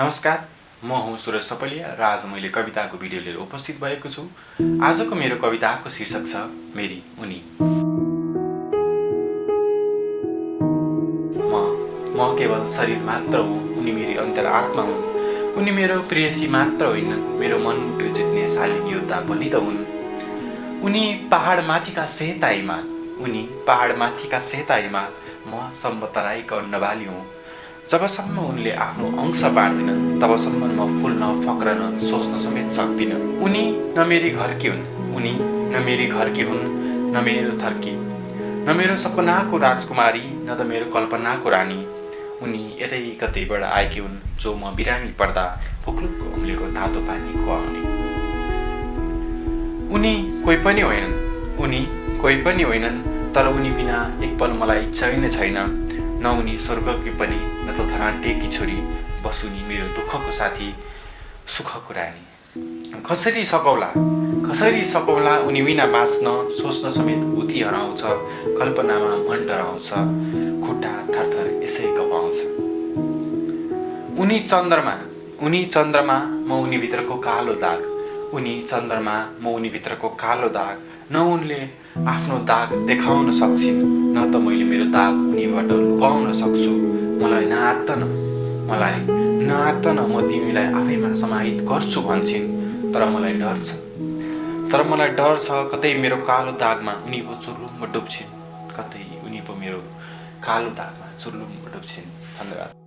नमस्कार, म हुँ सुरज थपलिया र आज मैले कविताको भिडियो लिएर उपस्थित भएको छु। आजको मेरो कविताको शीर्षक छ मेरी उनी। म केवल शरीर मात्र हुँ, उनी मेरी अन्तरात्मा हुन्। उनी मेरो प्रेयसी मात्र होइनन्, मेरो मनमुटु जित्ने शालीन योद्धा पनि त हुन्। उनी पहाडमाथिका सेता हिमाल, उनी पहाडमाथिका सेता हिमाल, म सम्बतराईको अन्नबाली हुँ। जबसम्म उनले आफ्नो अंश बाँड्दिनन् तबसम्म म फुल्न फक्रन सोच्न समेत सक्दिनँ। उनी न मेरी घरकी हुन्, उनी न मेरी घरकी हुन्, न मेरो थर्की, न मेरो सपनाको राजकुमारी, न त मेरो कल्पनाको रानी। उनी यतै कतैबाट आएकी हुन्, जो म बिरामी पर्दा फुक्लुक्क उम्लेको तातो पानी खुवाउने। उनी कोही पनि होइनन्, उनी कोही पनि होइनन्, तर उनी बिना एक पल मलाई चैन छैन। न उनी स्वर्गकी पनि, न त धराटेकी छोरी, बस उनी मेरो दुःखको साथी, सुखको रानी। कसरी सकौला उनी बिना बाँच्न, सोच्न समेत बुद्धि हराउँछ, कल्पनामा मन डराउँछ, खुट्टा थरथर यसै कपाउँछ। उनी चन्द्रमा, म उनी भित्रको कालो दाग, उनी चन्द्रमा, म उनी भित्रको कालो दाग। न उनले आफ्नो दाग देखाउन सक्छिन्, न त मैले मेरो दाग उनीबाट लुकाउन सक्छु। मलाई नआत्तन म तिमीलाई आफैमा समाहित गर्छु भन्छन्, तर मलाई डर छ कतै मेरो कालो दागमा उनी पो चुर्लुम्म डुब्छिन्, कतै उनी पो मेरो कालो दागमा चुर्लुम्म डुब्छिन्। धन्यवाद।